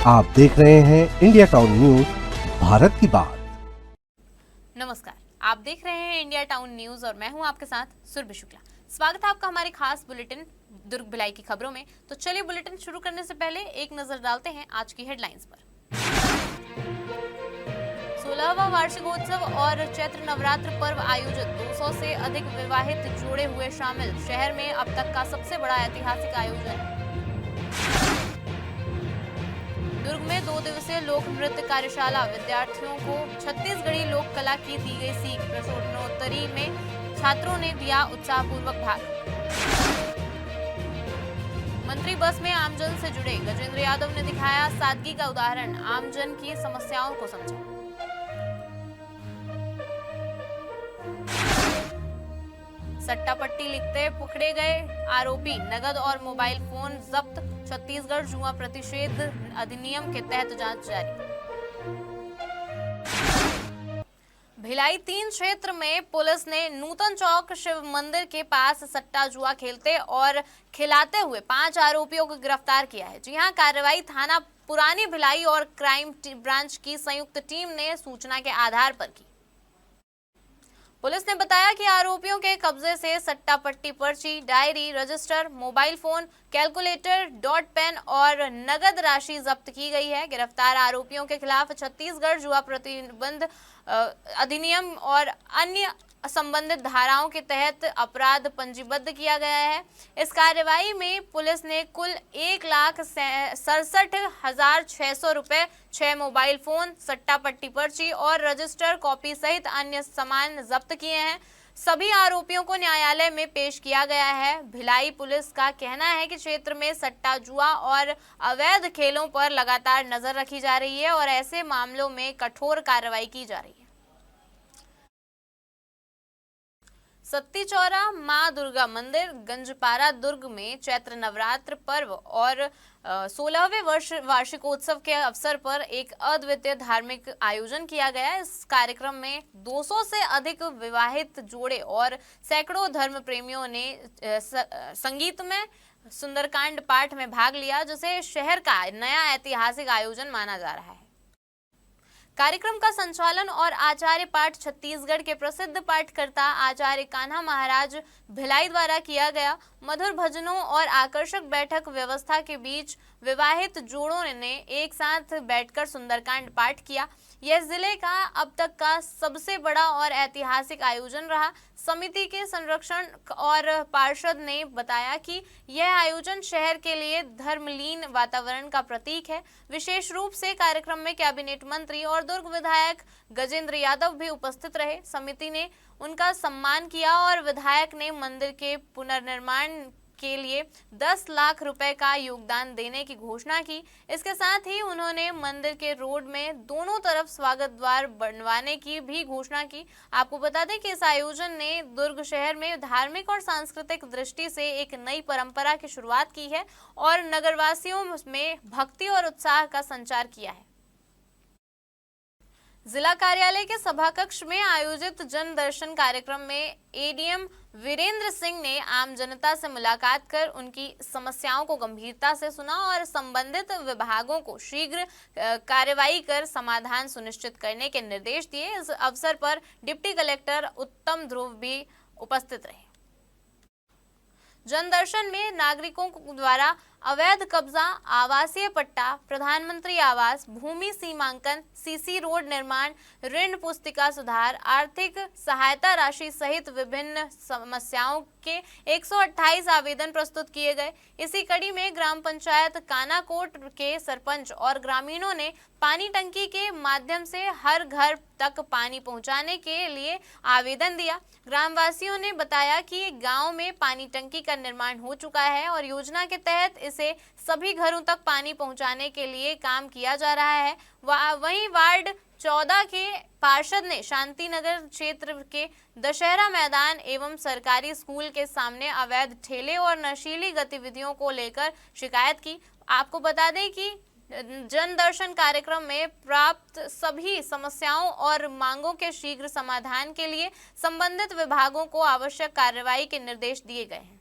आप देख रहे हैं इंडिया टाउन न्यूज, भारत की बात। नमस्कार, आप देख रहे हैं इंडिया टाउन न्यूज और मैं हूं आपके साथ सुरभि शुक्ला। स्वागत है आपका हमारे खास बुलेटिन दुर्ग भिलाई की खबरों में। तो चलिए बुलेटिन शुरू करने से पहले एक नजर डालते हैं आज की हेडलाइंस पर। 16वां वार्षिकोत्सव और चैत्र नवरात्र पर्व आयोजित, 200 से अधिक विवाहित जोड़े हुए शामिल, शहर में अब तक का सबसे बड़ा ऐतिहासिक आयोजन। दुर्ग में 2 दिवसीय लोक नृत्य कार्यशाला, विद्यार्थियों को छत्तीसगढ़ी लोक कला की दी गई सीख, प्रश्नोत्तरी में छात्रों ने दिया उत्साहपूर्वक भाग। मंत्री बस में आमजन से जुड़े, गजेंद्र यादव ने दिखाया सादगी का उदाहरण, आमजन की समस्याओं को समझा। सट्टा पट्टी लिखते पकड़े गए आरोपी, नगद और मोबाइल फोन जब्त, छत्तीसगढ़ जुआ प्रतिषेध अधिनियम के तहत जांच जारी। भिलाई 3 क्षेत्र में पुलिस ने नूतन चौक शिव मंदिर के पास सट्टा जुआ खेलते और खिलाते हुए 5 आरोपियों को गिरफ्तार किया है। जी हां, कार्रवाई थाना पुरानी भिलाई और क्राइम ब्रांच की संयुक्त टीम ने सूचना के आधार पर की। पुलिस ने बताया कि आरोपियों के कब्जे से सट्टा पट्टी पर्ची, diary, register, mobile phone, calculator, dot pen और नगद राशि जब्त की गई है। गिरफ्तार आरोपियों के खिलाफ छत्तीसगढ़ जुआ प्रतिबंध अधिनियम और अन्य संबंधित धाराओं के तहत अपराध पंजीबद्ध किया गया है। इस कार्रवाई में पुलिस ने कुल 1,67,600 रुपए, 6 मोबाइल फोन, सट्टा पट्टी पर्ची और रजिस्टर कॉपी सहित अन्य सामान जब्त किए हैं। सभी आरोपियों को न्यायालय में पेश किया गया है। भिलाई पुलिस का कहना है कि क्षेत्र में सट्टा जुआ और अवैध खेलों पर लगातार नजर रखी जा रही है और ऐसे मामलों में कठोर कार्रवाई की जा रही है। सत्ती चौरा मां दुर्गा मंदिर गंजपारा दुर्ग में चैत्र नवरात्र पर्व और 16वें वार्षिकोत्सव के अवसर पर एक अद्वितीय धार्मिक आयोजन किया गया। इस कार्यक्रम में 200 से अधिक विवाहित जोड़े और सैकड़ों धर्म प्रेमियों ने संगीतमय सुंदरकांड पाठ में भाग लिया, जिसे शहर का नया ऐतिहासिक आयोजन माना जा रहा है। कार्यक्रम का संचालन और आचार्य पाठ छत्तीसगढ़ के प्रसिद्ध पाठकर्ता आचार्य कान्हा महाराज भिलाई द्वारा किया गया। मधुर भजनों और आकर्षक बैठक व्यवस्था के बीच विवाहित जोड़ों ने एक साथ बैठकर सुंदरकांड पाठ किया। यह जिले का अब तक का सबसे बड़ा और ऐतिहासिक आयोजन रहा। समिति के संरक्षण और पार्षद ने बताया कि यह आयोजन शहर के लिए धर्मलीन वातावरण का प्रतीक है। विशेष रूप से कार्यक्रम में कैबिनेट मंत्री और दुर्ग विधायक गजेंद्र यादव भी उपस्थित रहे। समिति ने उनका सम्मान किया और विधायक ने मंदिर के पुनर्निर्माण के लिए 10 लाख रुपए का योगदान देने की घोषणा की। इसके साथ ही उन्होंने मंदिर के रोड में दोनों तरफ स्वागत द्वार बनवाने की भी घोषणा की। आपको बता दें कि इस आयोजन ने दुर्ग शहर में धार्मिक और सांस्कृतिक दृष्टि से एक नई परंपरा की शुरुआत की है और नगरवासियों में भक्ति और उत्साह का संचार किया है। जिला कार्यालय के सभा कक्ष में आयोजित जन दर्शन कार्यक्रम में एडीएम वीरेंद्र सिंह ने आम जनता से मुलाकात कर उनकी समस्याओं को गंभीरता से सुना और संबंधित विभागों को शीघ्र कार्रवाई कर समाधान सुनिश्चित करने के निर्देश दिए। इस अवसर पर डिप्टी कलेक्टर उत्तम ध्रुव भी उपस्थित रहे। जनदर्शन में नागरिकों द्वारा अवैध कब्जा, आवासीय पट्टा, प्रधानमंत्री आवास, भूमि सीमांकन, सीसी रोड निर्माण, ऋण पुस्तिका सुधार, आर्थिक सहायता राशि सहित विभिन्न समस्याओं के 128 आवेदन प्रस्तुत किए गए। इसी कड़ी में ग्राम पंचायत कानाकोट के सरपंच और ग्रामीणों ने पानी टंकी के माध्यम से हर घर तक पानी पहुंचाने के लिए आवेदन दिया। ग्रामवासियों ने बताया कि गांव में पानी टंकी का निर्माण हो चुका है और योजना के तहत इसे सभी घरों तक पानी पहुंचाने के लिए काम किया जा रहा है। वहीं वार्ड 14 के पार्षद ने शांति नगर क्षेत्र के दशहरा मैदान एवं सरकारी स्कूल के सामने अवैध ठेले और नशीली गतिविधियों को लेकर शिकायत की। आपको बता दें कि जन दर्शन कार्यक्रम में प्राप्त सभी समस्याओं और मांगों के शीघ्र समाधान के लिए संबंधित विभागों को आवश्यक कार्रवाई के निर्देश दिए गए हैं।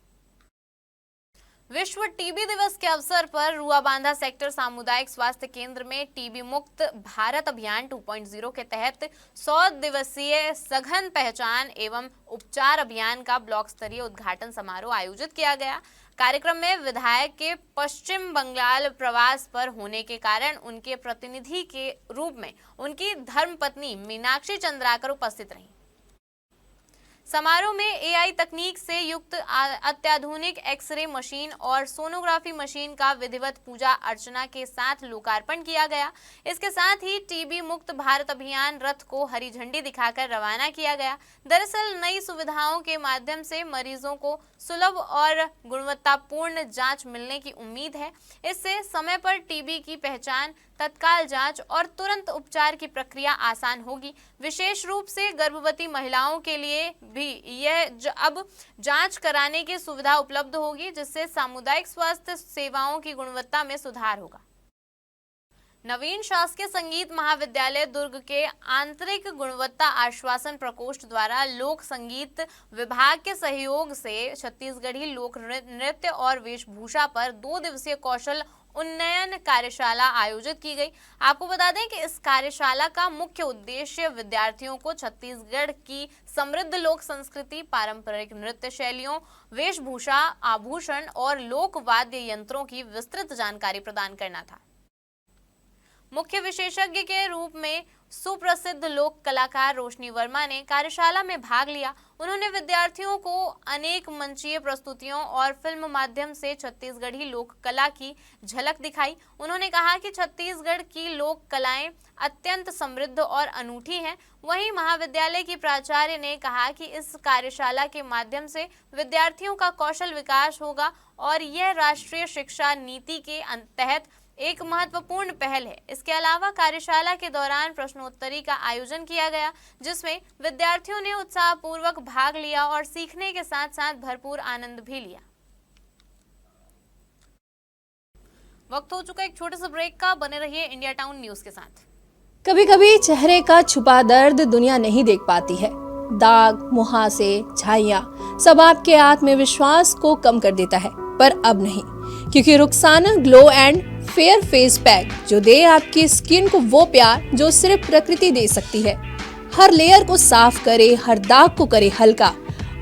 विश्व टीबी दिवस के अवसर पर रुआबांधा सेक्टर सामुदायिक स्वास्थ्य केंद्र में टीबी मुक्त भारत अभियान 2.0 के तहत 100 दिवसीय सघन पहचान एवं उपचार अभियान का ब्लॉक स्तरीय उद्घाटन समारोह आयोजित किया गया। कार्यक्रम में विधायक के पश्चिम बंगाल प्रवास पर होने के कारण उनके प्रतिनिधि के रूप में उनकी धर्मपत्नी मीनाक्षी चंद्राकर उपस्थित रहीं। समारोह में एआई तकनीक से युक्त अत्याधुनिक एक्सरे मशीन और सोनोग्राफी मशीन का विधिवत पूजा अर्चना के साथ लोकार्पण किया गया। इसके साथ ही टीबी मुक्त भारत अभियान रथ को हरी झंडी दिखाकर रवाना किया गया। दरअसल नई सुविधाओं के माध्यम से मरीजों को सुलभ और गुणवत्तापूर्ण जांच मिलने की उम्मीद है। इससे समय पर टीबी की पहचान, तत्काल जांच और तुरंत उपचार की प्रक्रिया आसान होगी। विशेष रूप से गर्भवती महिलाओं के लिए भी यह अब जांच कराने की सुविधा उपलब्ध होगी, जिससे सामुदायिक स्वास्थ्य सेवाओं की गुणवत्ता में सुधार होगा। नवीन शासकीय संगीत महाविद्यालय दुर्ग के आंतरिक गुणवत्ता आश्वासन प्रकोष्ठ द्वारा लोक संगीत विभाग के सहयोग से छत्तीसगढ़ी लोक नृत्य और वेशभूषा पर 2 दिवसीय कौशल उन्नयन कार्यशाला आयोजित की गई। आपको बता दें कि इस कार्यशाला का मुख्य उद्देश्य विद्यार्थियों को छत्तीसगढ़ की समृद्ध लोक संस्कृति, पारंपरिक नृत्य शैलियों, वेशभूषा, आभूषण और लोक वाद्य यंत्रों की विस्तृत जानकारी प्रदान करना था। मुख्य विशेषज्ञ के रूप में सुप्रसिद्ध लोक कलाकार रोशनी वर्मा ने कार्यशाला में भाग लिया। उन्होंने विद्यार्थियों को अनेक मंचीय प्रस्तुतियों और फिल्म माध्यम से छत्तीसगढ़ी लोक कला की झलक दिखाई। उन्होंने कहा कि छत्तीसगढ़ की लोक कलाएं अत्यंत समृद्ध और अनूठी हैं। वहीं महाविद्यालय की प्राचार्य ने कहा कि इस कार्यशाला के माध्यम से विद्यार्थियों का कौशल विकास होगा और यह राष्ट्रीय शिक्षा नीति के तहत एक महत्वपूर्ण पहल है। इसके अलावा कार्यशाला के दौरान प्रश्नोत्तरी का आयोजन किया गया, जिसमें विद्यार्थियों ने उत्साहपूर्वक भाग लिया और सीखने के साथ साथ भरपूर आनंद भी लिया। वक्त हो चुका एक छोटे से ब्रेक का। बने रहिए इंडिया टाउन न्यूज के साथ। कभी कभी चेहरे का छुपा दर्द दुनिया नहीं देख पाती है। दाग, मुहासे, झाइयां सब आपके आत्मविश्वास को कम कर देता है, पर अब नहीं, क्योंकि Rukhsana glow and fair face pack जो दे आपकी स्किन को वो प्यार जो सिर्फ प्रकृति दे सकती है। हर लेयर को साफ करे, हर दाग को करे हल्का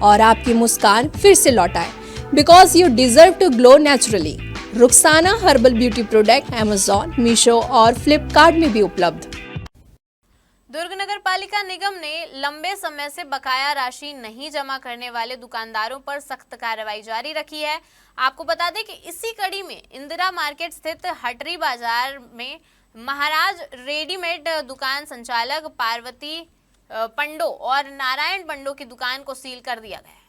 और आपकी मुस्कान फिर से लौटाए, because you deserve to glow naturally. Rukhsana herbal beauty product Amazon, Meesho और फ्लिपकार्ट में भी उपलब्ध। दुर्ग नगर पालिका निगम ने लंबे समय से बकाया राशि नहीं जमा करने वाले दुकानदारों पर सख्त कार्रवाई जारी रखी है। आपको बता दें कि इसी कड़ी में इंदिरा मार्केट स्थित हटरी बाजार में महाराज रेडीमेड दुकान संचालक पार्वती पंडो और नारायण पंडो की दुकान को सील कर दिया गया है।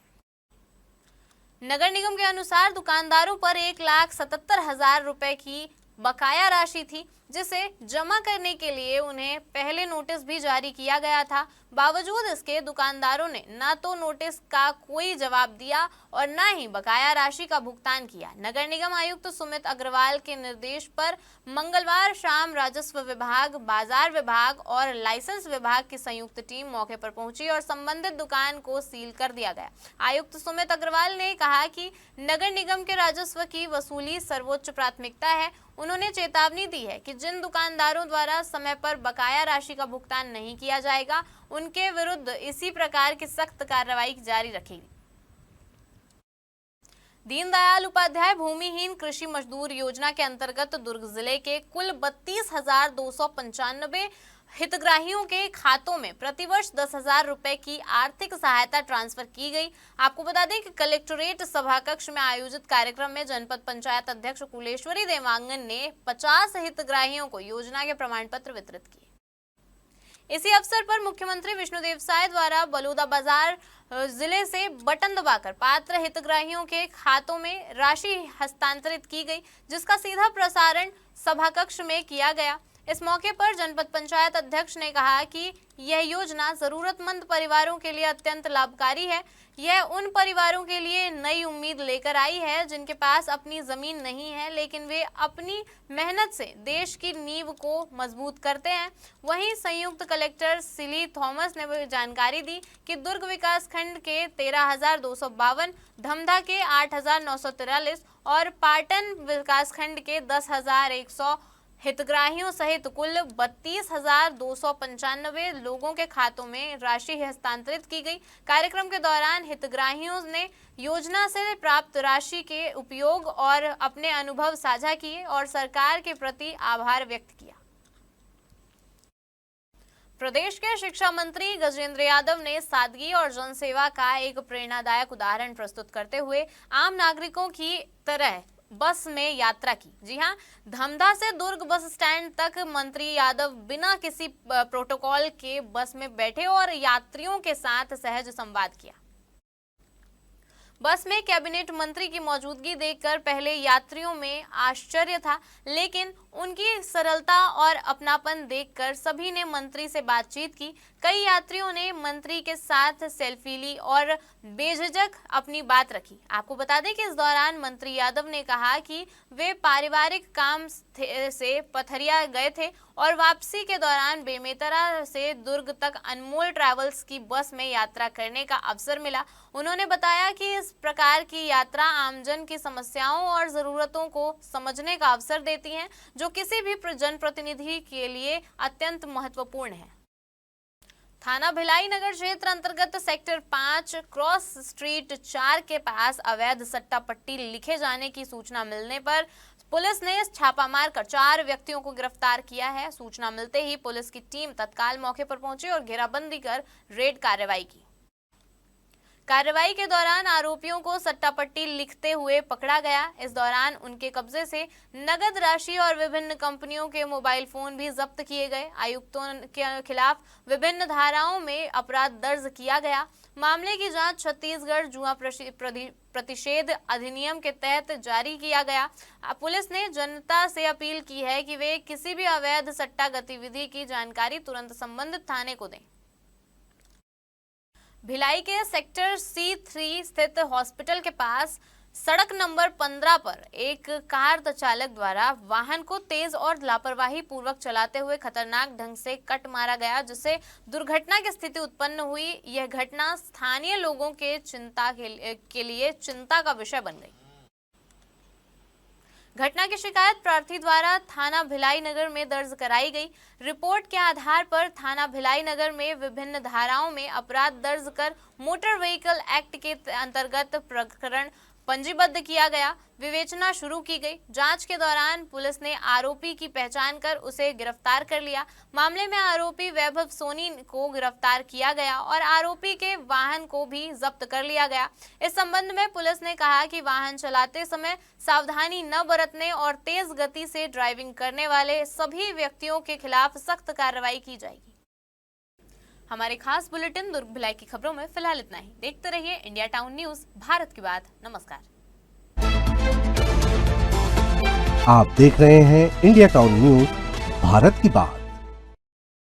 नगर निगम के अनुसार दुकानदारों पर 1,77,000 रुपए की बकाया राशि थी, जिसे जमा करने के लिए उन्हें पहले नोटिस भी जारी किया गया था। बावजूद इसके दुकानदारों ने न तो नोटिस का कोई जवाब दिया और न ही बकाया राशि का भुगतान किया। नगर निगम आयुक्त सुमित अग्रवाल के निर्देश पर मंगलवार शाम राजस्व विभाग, बाजार विभाग और लाइसेंस विभाग की संयुक्त टीम मौके पर पहुंची और संबंधित दुकान को सील कर दिया गया। आयुक्त सुमित अग्रवाल ने कहा कि नगर निगम के राजस्व की वसूली सर्वोच्च प्राथमिकता है। उन्होंने चेतावनी दी है कि जिन दुकानदारों द्वारा समय पर बकाया राशि का भुगतान नहीं किया जाएगा, उनके विरुद्ध इसी प्रकार की सख्त कार्रवाई जारी रखेगी। दीनदयाल उपाध्याय भूमिहीन कृषि मजदूर योजना के अंतर्गत दुर्ग जिले के कुल 32,295 हितग्राहियों के खातों में प्रतिवर्ष 10,000 रुपए की आर्थिक सहायता ट्रांसफर की गई। आपको बता दें कि कलेक्टोरेट सभाकक्ष में आयोजित कार्यक्रम में जनपद पंचायत अध्यक्ष कुलेश्वरी देवांगन ने 50 हितग्राहियों को योजना के प्रमाण पत्र वितरित किए। इसी अवसर पर मुख्यमंत्री विष्णुदेव साय द्वारा बलौदाबाजार जिले से बटन दबाकर पात्र हितग्राहियों के खातों में राशि हस्तांतरित की गई, जिसका सीधा प्रसारण सभाकक्ष में किया गया। इस मौके पर जनपद पंचायत अध्यक्ष ने कहा कि यह योजना जरूरतमंद परिवारों के लिए अत्यंत लाभकारी है। यह उन परिवारों के लिए नई उम्मीद लेकर आई है जिनके पास अपनी जमीन नहीं है, लेकिन वे अपनी मेहनत से देश की नींव को मजबूत करते हैं। वहीं संयुक्त कलेक्टर सिली थॉमस ने जानकारी दी कि दुर्ग विकास खंड के 13,252, धमधा के 8,943 और पाटन विकास खंड के 10,100 हितग्राहियों सहित कुल 32,295 लोगों के खातों में राशि हस्तांतरित की गई। कार्यक्रम के दौरान हितग्राहियों ने योजना से प्राप्त राशि के उपयोग और अपने अनुभव साझा किए और सरकार के प्रति आभार व्यक्त किया। प्रदेश के शिक्षा मंत्री गजेंद्र यादव ने सादगी और जनसेवा का एक प्रेरणादायक उदाहरण प्रस्तुत करते हुए आम नागरिकों की तरह बस में यात्रा की। जी हां, धमधा से दुर्ग बस स्टैंड तक मंत्री यादव बिना किसी प्रोटोकॉल के बस में बैठे और यात्रियों के साथ सहज संवाद किया। बस में कैबिनेट मंत्री की मौजूदगी देखकर पहले यात्रियों में आश्चर्य था, लेकिन उनकी सरलता और अपनापन देखकर सभी ने मंत्री से बातचीत की। कई यात्रियों ने मंत्री के साथ सेल्फी ली और बेझिझक अपनी बात रखी। आपको बता दें कि इस दौरान मंत्री यादव ने कहा कि वे पारिवारिक काम से पथरिया गए थे और वापसी के दौरान बेमेतरा से दुर्ग तक अनमोल ट्रैवल्स की बस में यात्रा करने का अवसर मिला। उन्होंने बताया कि इस प्रकार की यात्रा आमजन की समस्याओं और जरूरतों को समझने का अवसर देती है, जो किसी भी जनप्रतिनिधि के लिए अत्यंत महत्वपूर्ण है। थाना भिलाई नगर क्षेत्र अंतर्गत सेक्टर 5 क्रॉस स्ट्रीट 4 के पास अवैध सट्टा पट्टी लिखे जाने की सूचना मिलने पर पुलिस ने छापा मारकर 4 व्यक्तियों को गिरफ्तार किया है। सूचना मिलते ही पुलिस की टीम तत्काल मौके पर पहुंची और घेराबंदी कर रेड कार्रवाई की। कार्रवाई के दौरान आरोपियों को सट्टा पट्टी लिखते हुए पकड़ा गया। इस दौरान उनके कब्जे से नगद राशि और विभिन्न कंपनियों के मोबाइल फोन भी जब्त किए गए। आयुक्तों के खिलाफ विभिन्न धाराओं में अपराध दर्ज किया गया। मामले की जांच छत्तीसगढ़ जुआ प्रतिषेध अधिनियम के तहत जारी किया गया। पुलिस ने जनता से अपील की है कि वे किसी भी अवैध सट्टा गतिविधि की जानकारी तुरंत संबंधित थाने को दें। भिलाई के सेक्टर C3 स्थित हॉस्पिटल के पास सड़क नंबर 15 पर एक कार चालक द्वारा वाहन को तेज और लापरवाही पूर्वक चलाते हुए खतरनाक ढंग से कट मारा गया, जिससे दुर्घटना की स्थिति उत्पन्न हुई। यह घटना स्थानीय लोगों के लिए चिंता का विषय बन गई। घटना की शिकायत प्रार्थी द्वारा थाना भिलाई नगर में दर्ज कराई गई। रिपोर्ट के आधार पर थाना भिलाई नगर में विभिन्न धाराओं में अपराध दर्ज कर मोटर व्हीकल एक्ट के अंतर्गत प्रकरण पंजीबद्ध किया गया। विवेचना शुरू की गई। जांच के दौरान पुलिस ने आरोपी की पहचान कर उसे गिरफ्तार कर लिया। मामले में आरोपी वैभव सोनी को गिरफ्तार किया गया और आरोपी के वाहन को भी जब्त कर लिया गया। इस संबंध में पुलिस ने कहा कि वाहन चलाते समय सावधानी न बरतने और तेज गति से ड्राइविंग करने वाले सभी व्यक्तियों के खिलाफ सख्त कार्रवाई की जाएगी। हमारे खास बुलेटिन दुर्ग भिलाई की खबरों में फिलहाल इतना ही। देखते रहिए इंडिया टाउन न्यूज, भारत की बात। नमस्कार। आप देख रहे हैं इंडिया टाउन न्यूज, भारत की बात।